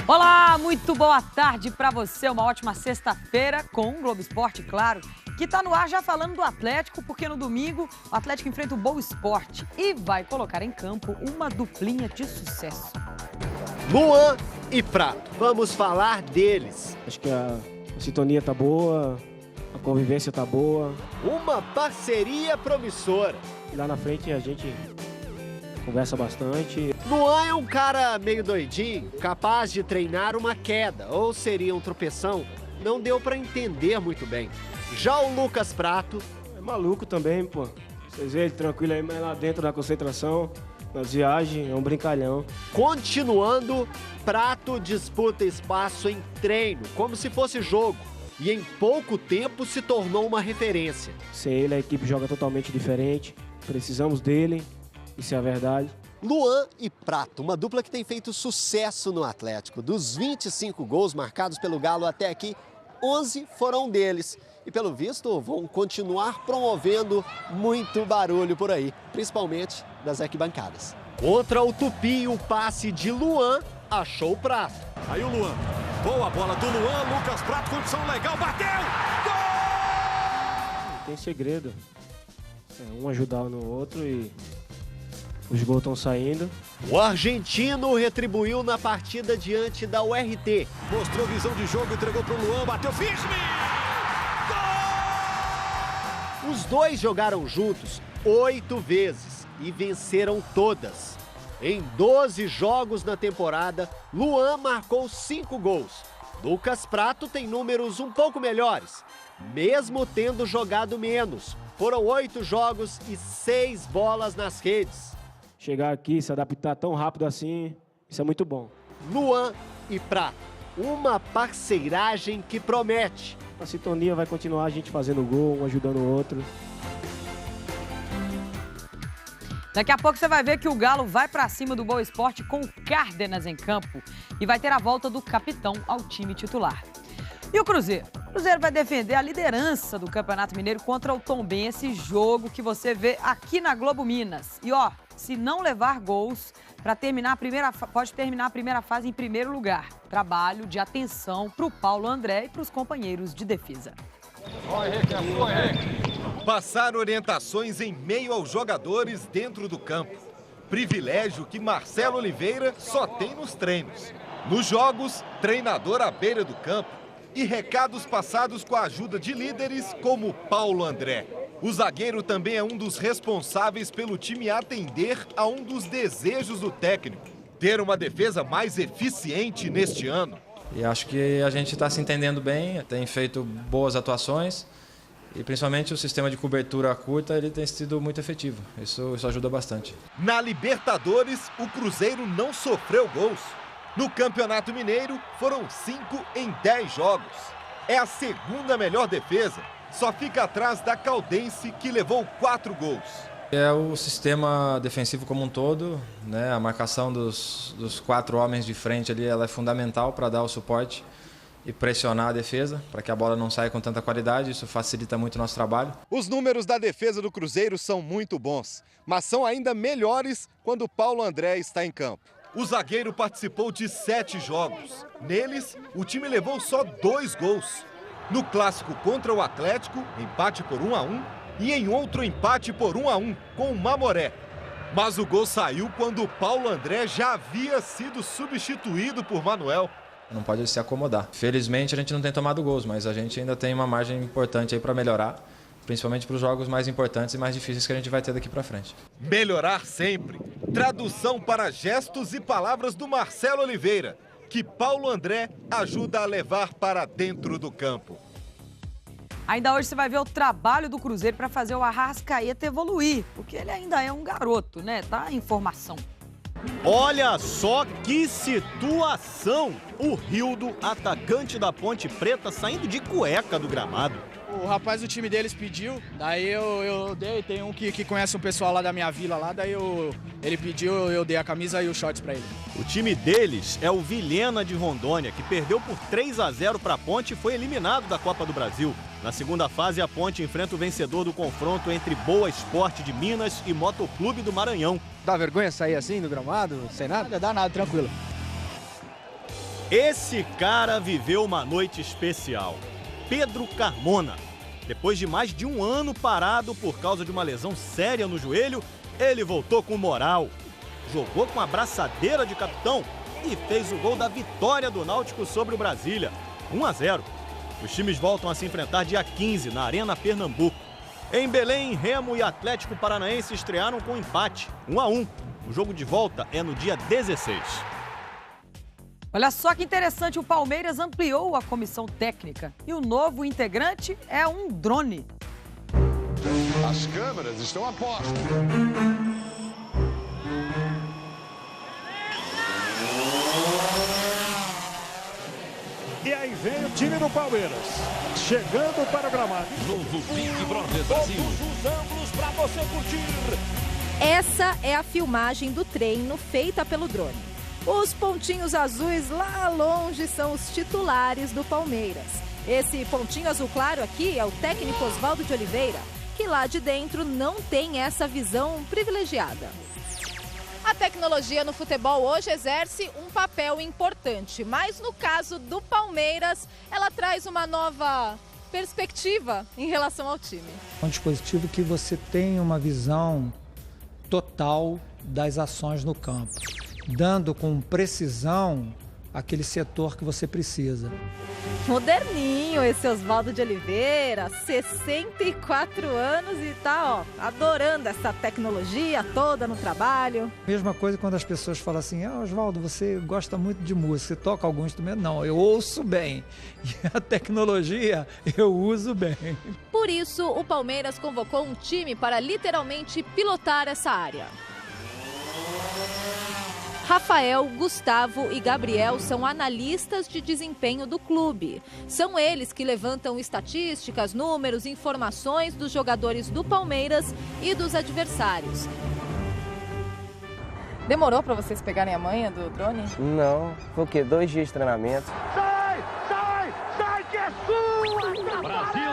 Olá, muito boa tarde para você. Uma ótima sexta-feira com o Globo Esporte, claro, que está no ar já falando do Atlético, porque no domingo o Atlético enfrenta o Boa Esporte e vai colocar em campo uma duplinha de sucesso. Luan e Prato, vamos falar deles. Acho que a sintonia tá boa, a convivência tá boa. Uma parceria promissora. E lá na frente a gente conversa bastante. Luan é um cara meio doidinho, capaz de treinar uma queda, ou seria um tropeção, não deu pra entender muito bem. Já o Lucas Prato... É maluco também, pô. Vocês veem ele tranquilo aí, mas lá dentro da concentração, nas viagens, é um brincalhão. Continuando, Prato disputa espaço em treino, como se fosse jogo, e em pouco tempo se tornou uma referência. Sem ele, a equipe joga totalmente diferente. Precisamos dele, isso é a verdade. Luan e Prato, uma dupla que tem feito sucesso no Atlético. Dos 25 gols marcados pelo Galo até aqui, 11 foram deles. E pelo visto vão continuar promovendo muito barulho por aí, principalmente das arquibancadas. Contra o Tupi, o passe de Luan achou o Prato. Aí o Luan, boa bola do Luan, Lucas Prato, condição legal, bateu! Gol! Não tem segredo. Um ajudar no outro e os gols estão saindo. O argentino retribuiu na partida diante da URT. Mostrou visão de jogo, entregou pro Luan, bateu firme! Gol! Os dois jogaram juntos 8 vezes e venceram todas. Em 12 jogos na temporada, Luan marcou 5 gols. Lucas Prato tem números um pouco melhores, mesmo tendo jogado menos. Foram 8 jogos e 6 bolas nas redes. Chegar aqui, se adaptar tão rápido assim, isso é muito bom. Luan e Prato, uma parceiragem que promete. A sintonia vai continuar, a gente fazendo gol, um ajudando o outro. Daqui a pouco você vai ver que o Galo vai para cima do Boa Esporte com o Cárdenas em campo e vai ter a volta do capitão ao time titular. E o Cruzeiro? O Cruzeiro vai defender a liderança do Campeonato Mineiro contra o Tombense, jogo que você vê aqui na Globo Minas. E ó, se não levar gols, pode terminar a primeira fase em primeiro lugar. Trabalho de atenção para o Paulo André e para os companheiros de defesa. Passar orientações em meio aos jogadores dentro do campo. Privilégio que Marcelo Oliveira só tem nos treinos. Nos jogos, treinador à beira do campo. E recados passados com a ajuda de líderes como Paulo André. O zagueiro também é um dos responsáveis pelo time atender a um dos desejos do técnico: ter uma defesa mais eficiente neste ano. E acho que a gente está se entendendo bem, tem feito boas atuações e principalmente o sistema de cobertura curta ele tem sido muito efetivo. Isso ajuda bastante. Na Libertadores, o Cruzeiro não sofreu gols. No Campeonato Mineiro, foram 5 em 10 jogos. É a segunda melhor defesa, só fica atrás da Caldense, que levou 4 gols. É o sistema defensivo como um todo, né? A marcação dos 4 homens de frente ali, ela é fundamental para dar o suporte e pressionar a defesa, para que a bola não saia com tanta qualidade, isso facilita muito o nosso trabalho. Os números da defesa do Cruzeiro são muito bons, mas são ainda melhores quando Paulo André está em campo. O zagueiro participou de 7 jogos. Neles, o time levou só 2 gols. No clássico contra o Atlético, empate por 1-1, e em outro empate por 1-1 com o Mamoré. Mas o gol saiu quando o Paulo André já havia sido substituído por Manuel. Não pode se acomodar. Felizmente a gente não tem tomado gols, mas a gente ainda tem uma margem importante aí para melhorar, principalmente para os jogos mais importantes e mais difíceis que a gente vai ter daqui para frente. Melhorar sempre. Tradução para gestos e palavras do Marcelo Oliveira, que Paulo André ajuda a levar para dentro do campo. Ainda hoje você vai ver o trabalho do Cruzeiro para fazer o Arrascaeta evoluir, porque ele ainda é um garoto, né? Tá em formação. Olha só que situação! O Rildo, atacante da Ponte Preta, saindo de cueca do gramado. O rapaz do time deles pediu, daí eu dei, tem um que conhece um pessoal lá da minha vila lá, daí ele pediu, eu dei a camisa e os shorts pra ele. O time deles é o Vilhena de Rondônia, que perdeu por 3-0 para a Ponte e foi eliminado da Copa do Brasil. Na segunda fase, a Ponte enfrenta o vencedor do confronto entre Boa Esporte de Minas e Motoclube do Maranhão. Dá vergonha sair assim do gramado, sem nada? Dá nada, tranquilo. Esse cara viveu uma noite especial. Pedro Carmona. Depois de mais de um ano parado por causa de uma lesão séria no joelho, ele voltou com moral. Jogou com a braçadeira de capitão e fez o gol da vitória do Náutico sobre o Brasília, 1-0. Os times voltam a se enfrentar dia 15 na Arena Pernambuco. Em Belém, Remo e Atlético Paranaense estrearam com empate, 1-1. O jogo de volta é no dia 16. Olha só que interessante, o Palmeiras ampliou a comissão técnica e o novo integrante é um drone. As câmeras estão a posto. E aí vem o time do Palmeiras, chegando para o gramado. Novo Big Brother Brasil. Todos os ângulos para você curtir. Essa é a filmagem do treino feita pelo drone. Os pontinhos azuis lá longe são os titulares do Palmeiras. Esse pontinho azul claro aqui é o técnico Oswaldo de Oliveira, que lá de dentro não tem essa visão privilegiada. A tecnologia no futebol hoje exerce um papel importante, mas no caso do Palmeiras, ela traz uma nova perspectiva em relação ao time. É um dispositivo que você tem uma visão total das ações no campo, dando com precisão aquele setor que você precisa. Moderninho esse Oswaldo de Oliveira, 64 anos e tá, adorando essa tecnologia toda no trabalho. Mesma coisa quando as pessoas falam assim, Oswaldo, você gosta muito de música, você toca algum instrumento? Não, eu ouço bem. E a tecnologia eu uso bem. Por isso, o Palmeiras convocou um time para literalmente pilotar essa área. Rafael, Gustavo e Gabriel são analistas de desempenho do clube. São eles que levantam estatísticas, números, informações dos jogadores do Palmeiras e dos adversários. Demorou para vocês pegarem a manha do drone? Não, foi o quê? 2 dias de treinamento. Sai que é sua! Brasil!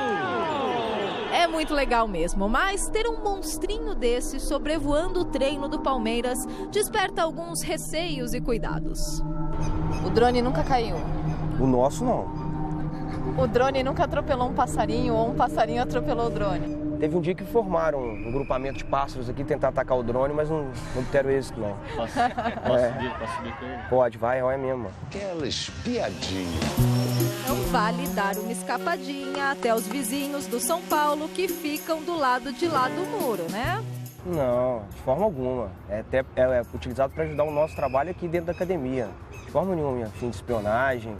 É muito legal mesmo, mas ter um monstrinho desse sobrevoando o treino do Palmeiras desperta alguns receios e cuidados. O drone nunca caiu? O nosso não. O drone nunca atropelou um passarinho ou um passarinho atropelou o drone? Teve um dia que formaram um grupamento de pássaros aqui, tentar atacar o drone, mas não obteram êxito, não. Posso subir com ele? Pode, vai, é mesmo. Aquela espiadinha. Não vale dar uma escapadinha até os vizinhos do São Paulo que ficam do lado de lá do muro, né? Não, de forma alguma. É utilizado para ajudar o nosso trabalho aqui dentro da academia. De forma nenhuma, fim de espionagem,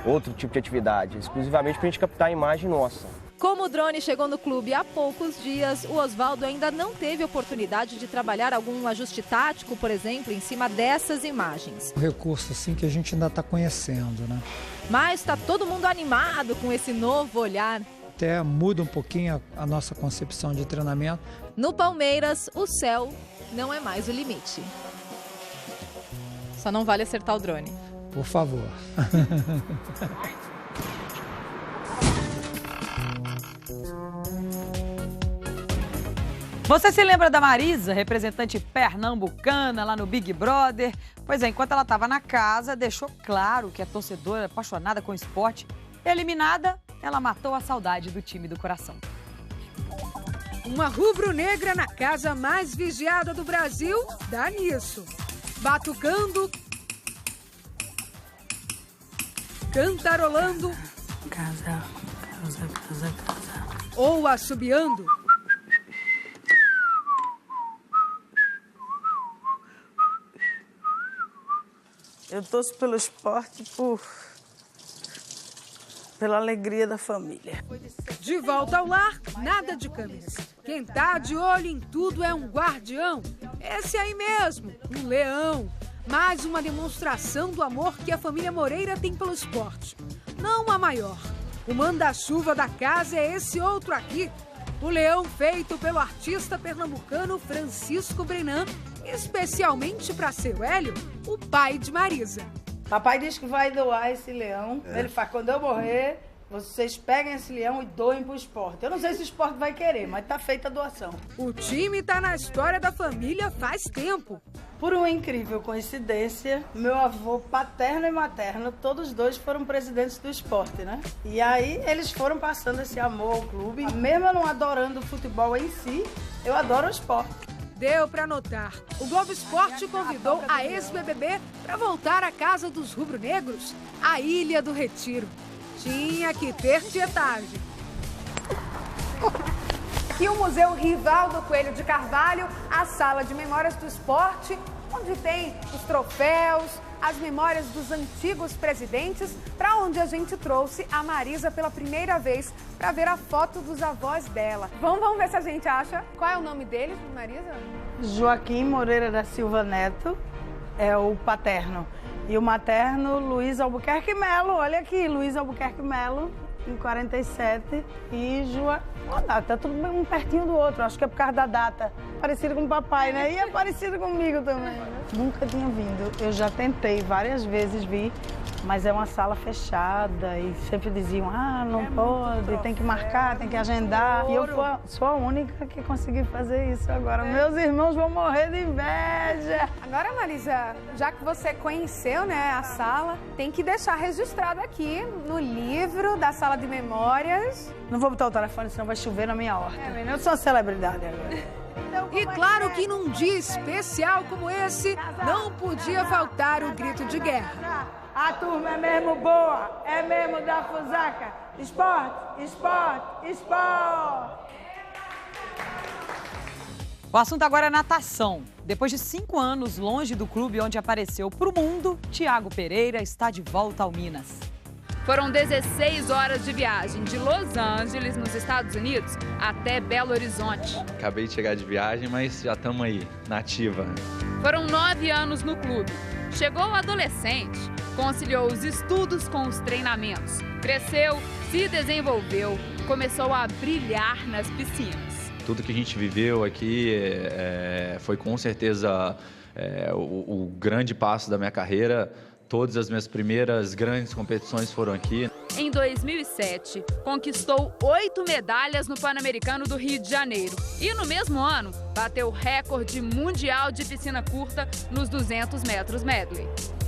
outro tipo de atividade, exclusivamente para a gente captar a imagem nossa. Como o drone chegou no clube há poucos dias, o Oswaldo ainda não teve oportunidade de trabalhar algum ajuste tático, por exemplo, em cima dessas imagens. Um recurso assim que a gente ainda está conhecendo, né? Mas está todo mundo animado com esse novo olhar. Até muda um pouquinho a nossa concepção de treinamento. No Palmeiras, o céu não é mais o limite. Só não vale acertar o drone. Por favor. Você se lembra da Marisa, representante pernambucana lá no Big Brother? Pois é, enquanto ela estava na casa, deixou claro que é torcedora apaixonada com esporte. Eliminada, ela matou a saudade do time do coração. Uma rubro-negra na casa mais vigiada do Brasil dá nisso. Batucando, cantarolando, casa, ou assobiando. Eu torço pelo esporte pela alegria da família. De volta ao lar, nada de câmeras. Quem tá de olho em tudo é um guardião. Esse aí mesmo, um leão. Mais uma demonstração do amor que a família Moreira tem pelo esporte. Não a maior. O manda-chuva da casa é esse outro aqui. O leão feito pelo artista pernambucano Francisco Brenan, especialmente para seu Hélio, o pai de Marisa. Papai diz que vai doar esse leão. Ele fala, quando eu morrer, vocês peguem esse leão e doem pro esporte. Eu não sei se o esporte vai querer, mas tá feita a doação. O time tá na história da família faz tempo. Por uma incrível coincidência, meu avô paterno e materno, todos dois foram presidentes do esporte, né? E aí eles foram passando esse amor ao clube. Mesmo eu não adorando o futebol em si, eu adoro o esporte. Deu para notar. O Globo Esporte convidou a ex-BBB para voltar à casa dos rubro-negros, a Ilha do Retiro. Tinha que ter tietagem. Aqui o Museu Rivaldo Coelho de Carvalho, a sala de memórias do esporte, onde tem os troféus, as memórias dos antigos presidentes, para onde a gente trouxe a Marisa pela primeira vez para ver a foto dos avós dela. Vamos ver se a gente acha. Qual é o nome deles, Marisa? Joaquim Moreira da Silva Neto é o paterno. E o materno, Luiz Albuquerque Melo. Olha aqui, Luiz Albuquerque Melo, em 47. E tá tudo um pertinho do outro, acho que é por causa da data. Parecido com o papai, né? E é parecido comigo também. Nunca tinha vindo. Eu já tentei várias vezes vir, mas é uma sala fechada e sempre diziam, não pode, tem que marcar, tem que agendar. E eu sou a única que consegui fazer isso agora. Meus irmãos vão morrer de inveja. Agora, Marisa, já que você conheceu, né, a sala, tem que deixar registrado aqui no livro da sala de memórias. Não vou botar o telefone, senão vai chover na minha horta. Eu sou uma celebridade agora. E claro que num dia especial como esse, não podia faltar o grito de guerra. A turma é mesmo boa, é mesmo da Fusaca. Esporte, esporte, esporte. O assunto agora é natação. Depois de 5 anos longe do clube onde apareceu para o mundo, Thiago Pereira está de volta ao Minas. Foram 16 horas de viagem de Los Angeles, nos Estados Unidos, até Belo Horizonte. Acabei de chegar de viagem, mas já estamos aí, na ativa. Foram 9 anos no clube. Chegou adolescente, conciliou os estudos com os treinamentos. Cresceu, se desenvolveu, começou a brilhar nas piscinas. Tudo que a gente viveu aqui foi com certeza o grande passo da minha carreira. Todas as minhas primeiras grandes competições foram aqui. Em 2007, conquistou 8 medalhas no Pan-Americano do Rio de Janeiro. E no mesmo ano, bateu o recorde mundial de piscina curta nos 200 metros medley.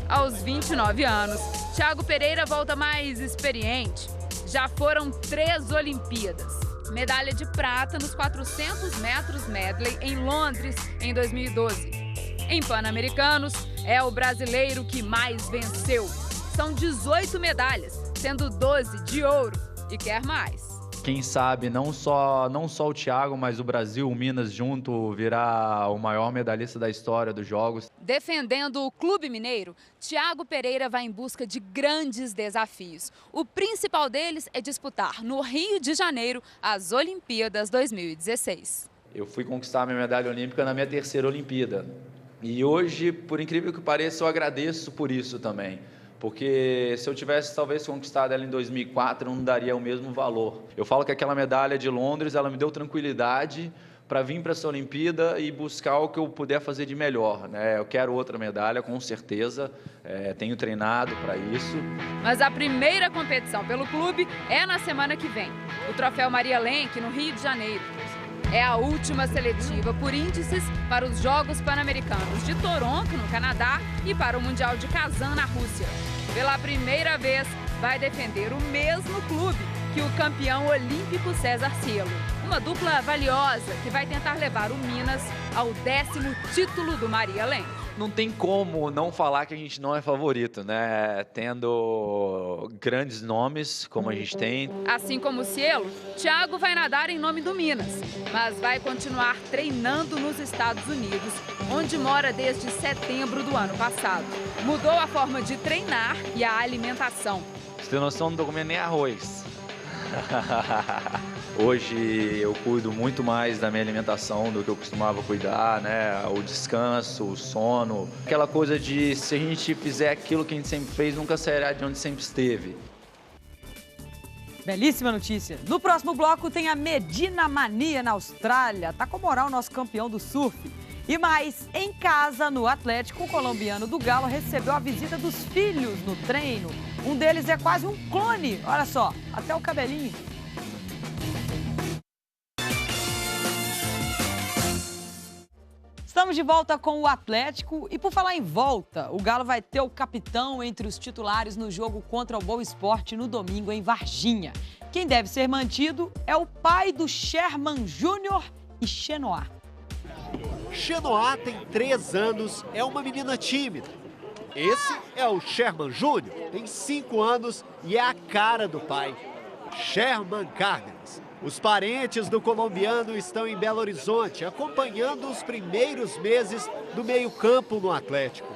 Aos 29 anos, Thiago Pereira volta mais experiente. Já foram 3 Olimpíadas. Medalha de prata nos 400 metros medley em Londres, em 2012. Em Pan-Americanos, é o brasileiro que mais venceu. São 18 medalhas, sendo 12 de ouro, e quer mais. Quem sabe não só o Thiago, mas o Brasil, o Minas junto, virá o maior medalhista da história dos Jogos. Defendendo o Clube Mineiro, Thiago Pereira vai em busca de grandes desafios. O principal deles é disputar no Rio de Janeiro as Olimpíadas 2016. Eu fui conquistar a minha medalha olímpica na minha 3ª Olimpíada. E hoje, por incrível que pareça, eu agradeço por isso também. Porque se eu tivesse talvez conquistado ela em 2004, não daria o mesmo valor. Eu falo que aquela medalha de Londres, ela me deu tranquilidade para vir para essa Olimpíada e buscar o que eu puder fazer de melhor, né? Eu quero outra medalha, com certeza, tenho treinado para isso. Mas a primeira competição pelo clube é na semana que vem, o Troféu Maria Lenk, no Rio de Janeiro. É a última seletiva por índices para os Jogos Pan-Americanos de Toronto, no Canadá, e para o Mundial de Kazan, na Rússia. Pela primeira vez, vai defender o mesmo clube que o campeão olímpico César Cielo. Uma dupla valiosa que vai tentar levar o Minas ao 10º título do Maria Lenk. Não tem como não falar que a gente não é favorito, né? Tendo grandes nomes, como a gente tem. Assim como o Cielo, Thiago vai nadar em nome do Minas, mas vai continuar treinando nos Estados Unidos, onde mora desde setembro do ano passado. Mudou a forma de treinar e a alimentação. Você tem noção, não tô comendo nem arroz. Hoje eu cuido muito mais da minha alimentação do que eu costumava cuidar, né? O descanso, o sono. Aquela coisa de se a gente fizer aquilo que a gente sempre fez, nunca sairá de onde sempre esteve. Belíssima notícia. No próximo bloco tem a Medina Mania na Austrália. Tá com moral o nosso campeão do surf. E mais, em casa, no Atlético, o colombiano do Galo recebeu a visita dos filhos no treino. Um deles é quase um clone. Olha só, até o cabelinho. Estamos Estamos de volta com o Atlético e por falar em volta, o Galo vai ter o capitão entre os titulares no jogo contra o Boa Esporte no domingo em Varginha. Quem deve ser mantido é o pai do Sherman Júnior e Chenoá. Chenoá tem 3 anos, é uma menina tímida. Esse é o Sherman Júnior, tem 5 anos e é a cara do pai. Sherman Cárdenas. Os parentes do colombiano estão em Belo Horizonte, acompanhando os primeiros meses do meio-campo no Atlético.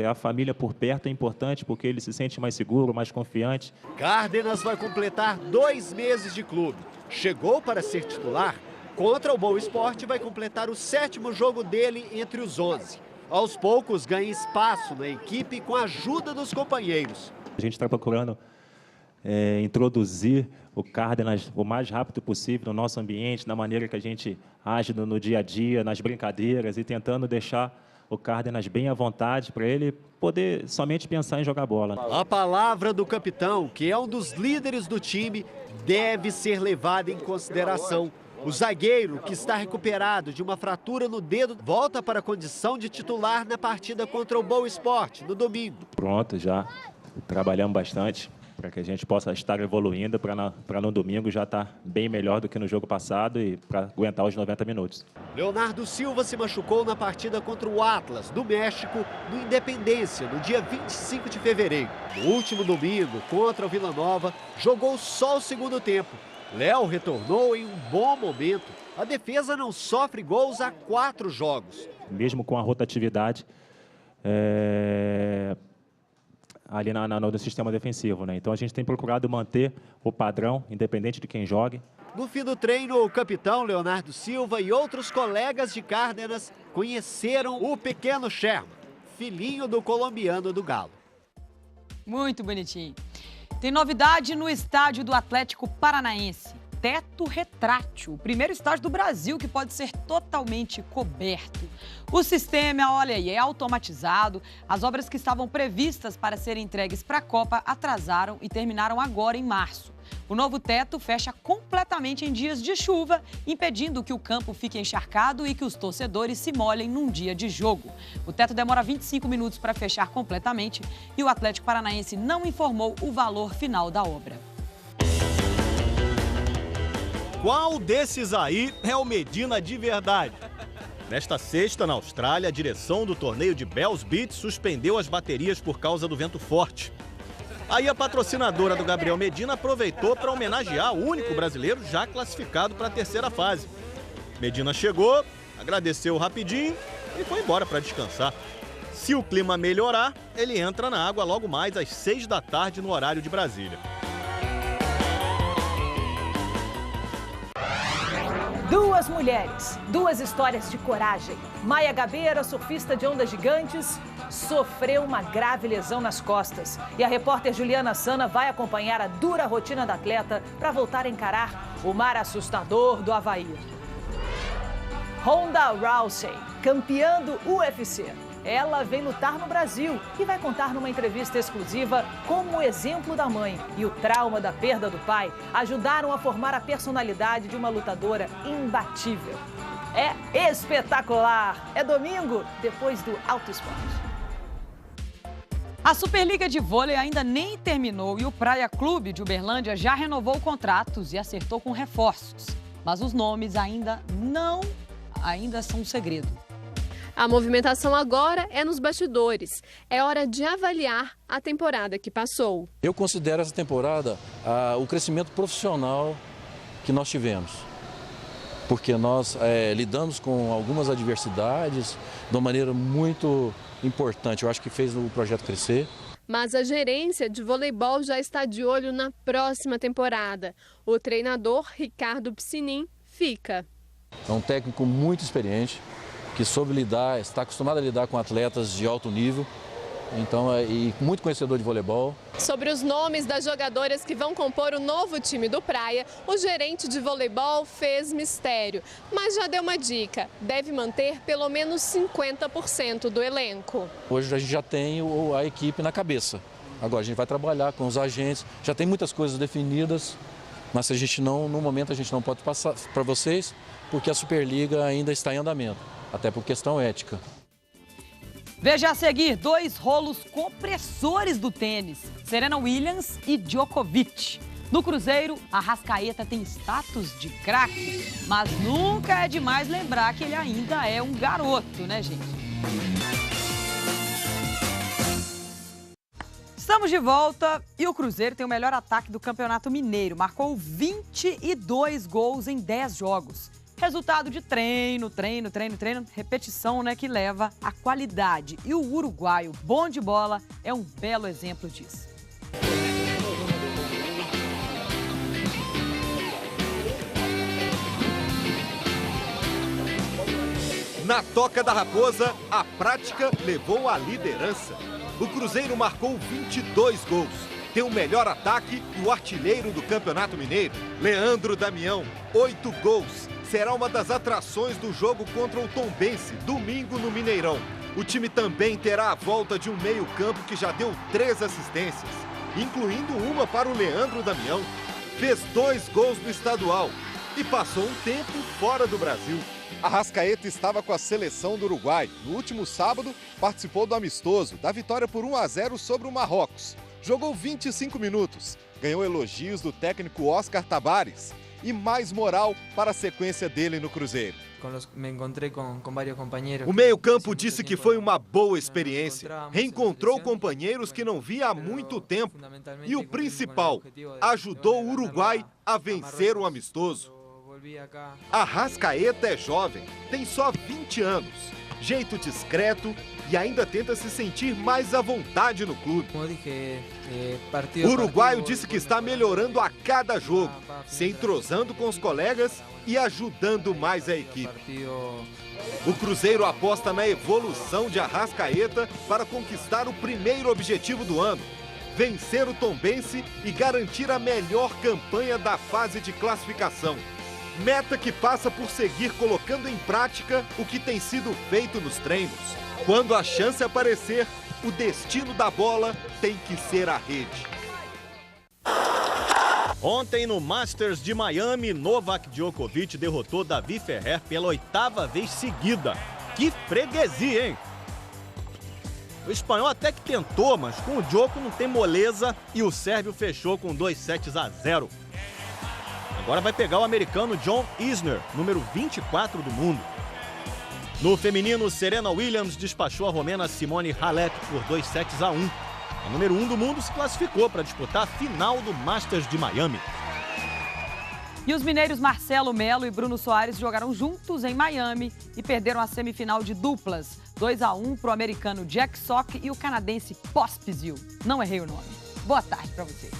A família por perto é importante porque ele se sente mais seguro, mais confiante. Cárdenas vai completar 2 meses de clube. Chegou para ser titular. Contra o Boa Esporte vai completar o 7º jogo dele entre os 11. Aos poucos ganha espaço na equipe com a ajuda dos companheiros. A gente está procurando introduzir o Cárdenas o mais rápido possível no nosso ambiente, na maneira que a gente age no dia a dia, nas brincadeiras e tentando deixar o Cárdenas bem à vontade para ele poder somente pensar em jogar bola. A palavra do capitão, que é um dos líderes do time, deve ser levada em consideração. O zagueiro, que está recuperado de uma fratura no dedo, volta para a condição de titular na partida contra o Boa Esporte, no domingo. Pronto, já trabalhamos bastante para que a gente possa estar evoluindo para no domingo já estar bem melhor do que no jogo passado e para aguentar os 90 minutos. Leonardo Silva se machucou na partida contra o Atlas, do México, no Independência, no dia 25 de fevereiro. No último domingo, contra o Vila Nova, jogou só o segundo tempo. Léo retornou em um bom momento. A defesa não sofre gols há 4 jogos. Mesmo com a rotatividade ali no sistema defensivo, né? Então a gente tem procurado manter o padrão, independente de quem jogue. No fim do treino, o capitão Leonardo Silva e outros colegas de Cárdenas conheceram o pequeno Sherman, filhinho do colombiano do Galo. Muito bonitinho. Tem novidade no estádio do Atlético Paranaense. Teto retrátil, o primeiro estádio do Brasil que pode ser totalmente coberto. O sistema, olha aí, é automatizado. As obras que estavam previstas para serem entregues para a Copa atrasaram e terminaram agora em março. O novo teto fecha completamente em dias de chuva, impedindo que o campo fique encharcado e que os torcedores se molhem num dia de jogo. O teto demora 25 minutos para fechar completamente e o Atlético Paranaense não informou o valor final da obra. Qual desses aí é o Medina de verdade? Nesta sexta, na Austrália, a direção do torneio de Bells Beach suspendeu as baterias por causa do vento forte. Aí a patrocinadora do Gabriel Medina aproveitou para homenagear o único brasileiro já classificado para a 3ª fase. Medina chegou, agradeceu rapidinho e foi embora para descansar. Se o clima melhorar, ele entra na água logo mais às 6 da tarde no horário de Brasília. Duas mulheres, 2 histórias de coragem. Maia Gabeira, surfista de ondas gigantes, sofreu uma grave lesão nas costas. E a repórter Juliana Sana vai acompanhar a dura rotina da atleta para voltar a encarar o mar assustador do Havaí. Ronda Rousey, campeã do UFC. Ela vem lutar no Brasil e vai contar numa entrevista exclusiva como o exemplo da mãe e o trauma da perda do pai ajudaram a formar a personalidade de uma lutadora imbatível. É espetacular! É domingo, depois do Alto Esporte. A Superliga de Vôlei ainda nem terminou e o Praia Clube de Uberlândia já renovou contratos e acertou com reforços. Mas os nomes ainda são um segredo. A movimentação agora é nos bastidores. É hora de avaliar a temporada que passou. Eu considero essa temporada o crescimento profissional que nós tivemos. Porque nós lidamos com algumas adversidades de uma maneira muito importante. Eu acho que fez o projeto crescer. Mas a gerência de voleibol já está de olho na próxima temporada. O treinador Ricardo Piscinin fica. É um técnico muito experiente, que soube lidar, está acostumado a lidar com atletas de alto nível, então, e muito conhecedor de voleibol. Sobre os nomes das jogadoras que vão compor o novo time do Praia, o gerente de voleibol fez mistério, mas já deu uma dica, deve manter pelo menos 50% do elenco. Hoje a gente já tem a equipe na cabeça, agora a gente vai trabalhar com os agentes, já tem muitas coisas definidas, mas no momento a gente não pode passar para vocês, porque a Superliga ainda está em andamento. até por questão ética. Veja a seguir 2 rolos compressores do tênis, Serena Williams e Djokovic. No Cruzeiro, Arrascaeta tem status de craque, mas nunca é demais lembrar que ele ainda é um garoto, né, gente? Estamos de volta e o Cruzeiro tem o melhor ataque do Campeonato Mineiro. Marcou 22 gols em 10 jogos. Resultado de treino, repetição, né, que leva à qualidade. E o uruguaio, bom de bola, é um belo exemplo disso. Na Toca da Raposa, a prática levou à liderança. O Cruzeiro marcou 22 gols. Tem o melhor ataque e o artilheiro do Campeonato Mineiro, Leandro Damião, 8 gols. Será uma das atrações do jogo contra o Tombense, domingo no Mineirão. O time também terá a volta de um meio-campo que já deu 3 assistências, incluindo uma para o Leandro Damião. Fez 2 gols no estadual e passou um tempo fora do Brasil. Arrascaeta estava com a seleção do Uruguai. No último sábado, participou do amistoso, da vitória por 1-0 sobre o Marrocos. Jogou 25 minutos, ganhou elogios do técnico Oscar Tabares e mais moral para a sequência dele no Cruzeiro. O meio-campo disse que foi uma boa experiência. Reencontrou companheiros que não via há muito tempo. E o principal, ajudou o Uruguai a vencer o amistoso. Arrascaeta é jovem, tem só 20 anos, jeito discreto e ainda tenta se sentir mais à vontade no clube. O uruguaio disse que está melhorando a cada jogo, se entrosando com os colegas e ajudando mais a equipe. O Cruzeiro aposta na evolução de Arrascaeta para conquistar o primeiro objetivo do ano: vencer o Tombense e garantir a melhor campanha da fase de classificação. Meta que passa por seguir colocando em prática o que tem sido feito nos treinos. Quando a chance aparecer, o destino da bola tem que ser a rede. Ontem no Masters de Miami, Novak Djokovic derrotou Davi Ferrer pela 8ª vez seguida. Que freguesia, hein? O espanhol até que tentou, mas com o Djoko não tem moleza e o sérvio fechou com 2-0. Agora vai pegar o americano John Isner, número 24 do mundo. No feminino, Serena Williams despachou a romena Simone Halep por 2-1. A número 1 do mundo se classificou para disputar a final do Masters de Miami. E os mineiros Marcelo Melo e Bruno Soares jogaram juntos em Miami e perderam a semifinal de duplas. 2-1 para o americano Jack Sock e o canadense Pospisil. Não errei o nome. Boa tarde para você.